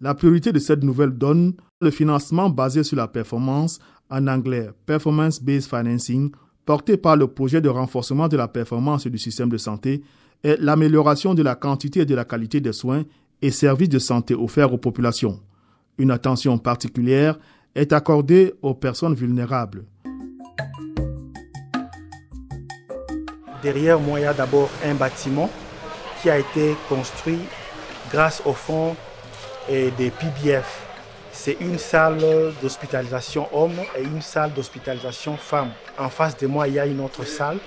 La priorité de cette nouvelle donne le financement basé sur la performance, en anglais Performance Based Financing, porté par le projet de renforcement de la performance du système de santé et l'amélioration de la quantité et de la qualité des soins et services de santé offerts aux populations. Une attention particulière est accordée aux personnes vulnérables. Derrière moi, il y a d'abord un bâtiment qui a été construit grâce au fonds des PBF. C'est une salle d'hospitalisation hommes et une salle d'hospitalisation femmes. En face de moi, il y a une autre salle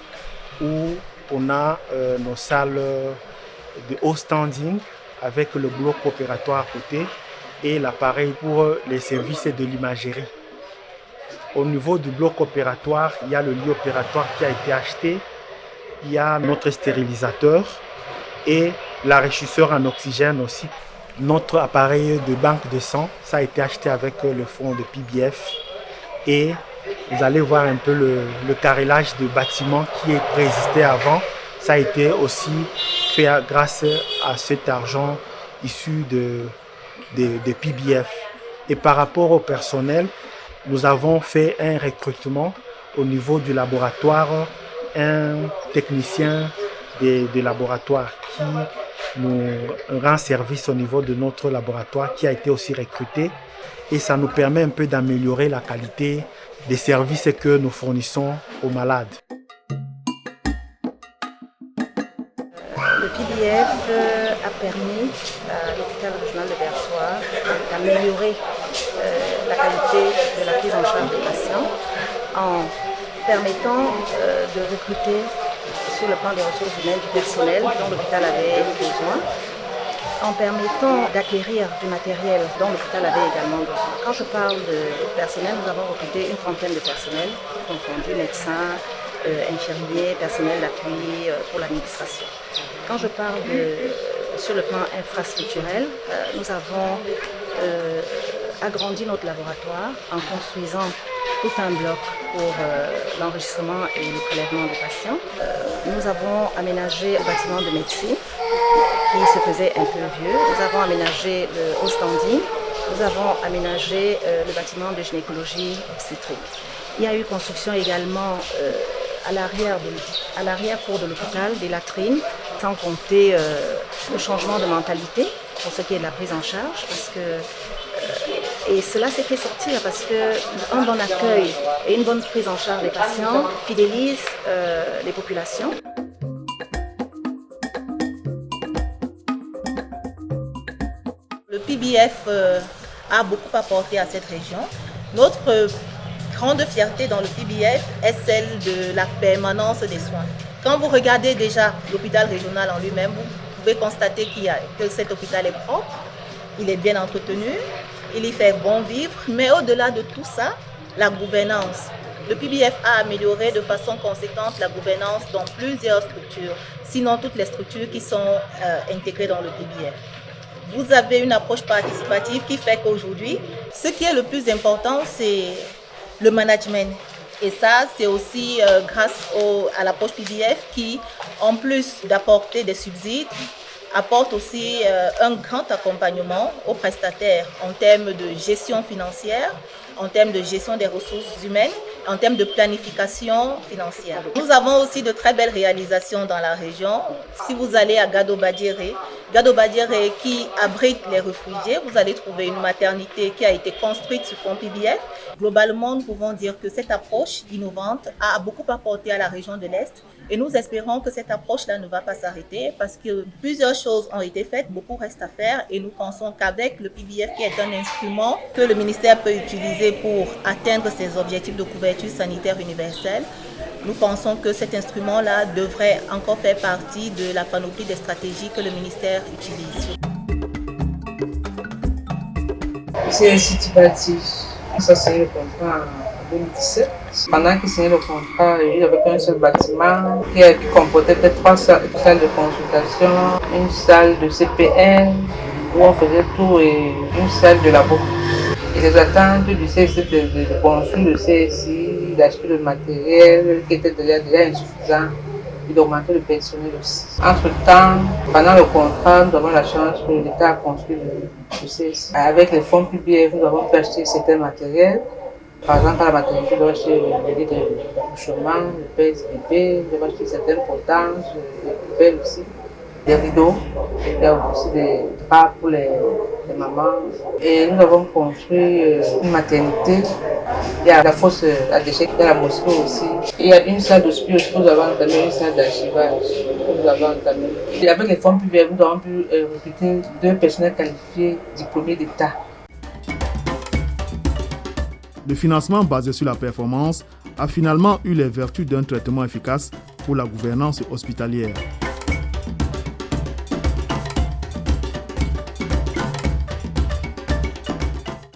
où on a nos salles de haut standing avec le bloc opératoire à côté et l'appareil pour les services de l'imagerie. Au niveau du bloc opératoire, il y a le lit opératoire qui a été acheté, il y a notre stérilisateur et l'enrichisseur en oxygène aussi. Notre appareil de banque de sang, ça a été acheté avec le fonds de PBF. Et vous allez voir un peu le carrelage de bâtiments qui préexistait avant. Ça a été aussi fait grâce à cet argent issu de PBF. Et par rapport au personnel, nous avons fait un recrutement au niveau du laboratoire, un technicien de laboratoire qui nous rend service au niveau de notre laboratoire qui a été aussi recruté et ça nous permet un peu d'améliorer la qualité des services que nous fournissons aux malades. Le PBF a permis à l'hôpital régional de Versoix d'améliorer la qualité de la prise en charge des patients en permettant de recruter sur le plan des ressources humaines du personnel dont l'hôpital avait besoin, en permettant d'acquérir du matériel dont l'hôpital avait également besoin. Quand je parle de personnel, nous avons recruté une trentaine de personnels, confondus médecins, infirmiers, personnel d'appui pour l'administration. Quand je parle sur le plan infrastructurel, nous avons agrandi notre laboratoire en construisant tout un bloc pour l'enregistrement et le prélèvement des patients. Nous avons aménagé le bâtiment de médecine qui se faisait un peu vieux. Nous avons aménagé le haut standing. Nous avons aménagé le bâtiment de gynécologie obstétrique. Il y a eu construction également à l'arrière-cour de l'hôpital, des latrines, sans compter le changement de mentalité pour ce qui est de la prise en charge. Et cela s'est fait sortir parce qu'un bon accueil et une bonne prise en charge des patients fidélisent les populations. Le PBF a beaucoup apporté à cette région. Notre grande fierté dans le PBF est celle de la permanence des soins. Quand vous regardez déjà l'hôpital régional en lui-même, vous pouvez constater que cet hôpital est propre, il est bien entretenu, il y fait bon vivre, mais au-delà de tout ça, la gouvernance. Le PBF a amélioré de façon conséquente la gouvernance dans plusieurs structures, sinon toutes les structures qui sont intégrées dans le PBF. Vous avez une approche participative qui fait qu'aujourd'hui, ce qui est le plus important, c'est le management. Et ça, c'est aussi grâce à l'approche PBF qui, en plus d'apporter des subsides, apporte aussi un grand accompagnement aux prestataires en termes de gestion financière, en termes de gestion des ressources humaines, en termes de planification financière. Nous avons aussi de très belles réalisations dans la région. Si vous allez à Gado Badiéré qui abrite les réfugiés, vous allez trouver une maternité qui a été construite sur fonds PBF. Globalement, nous pouvons dire que cette approche innovante a beaucoup apporté à la région de l'Est et nous espérons que cette approche-là ne va pas s'arrêter parce que plusieurs choses ont été faites, beaucoup reste à faire et nous pensons qu'avec le PBF qui est un instrument que le ministère peut utiliser pour atteindre ses objectifs de couverture sanitaire universelle, nous pensons que cet instrument-là devrait encore faire partie de la panoplie des stratégies que le ministère utilise. C'est un site bâti. Ça, c'est le contrat en 2017. Pendant qu'il signait le contrat, il y avait un seul bâtiment qui comportait peut-être 3 salles de consultation, une salle de CPN où on faisait tout et une salle de labo. Les attentes du CSI, c'était de construire le CSI, d'acheter le matériel qui était déjà insuffisant et d'augmenter le personnel aussi. Entre-temps, pendant le contrat, nous avons la chance que l'État a construit le CSI. Avec les fonds PBF, nous avons pu acheter certains matériels. Par exemple, à la maternité, nous avons acheté le lit d'accouchement, le PSBB, nous avons acheté certaines potences, les poubelles aussi, des rideaux, il y a aussi des draps pour les mamans. Et nous avons construit une maternité. Il y a la fosse à déchets, il y a la mosquée aussi. Et il y a une salle d'hospice aussi que nous avons entamé, une salle d'archivage que nous avons entamé. Et avec les fonds publics, nous avons pu recruter 2 personnels qualifiés diplômés d'État. Le financement basé sur la performance a finalement eu les vertus d'un traitement efficace pour la gouvernance hospitalière.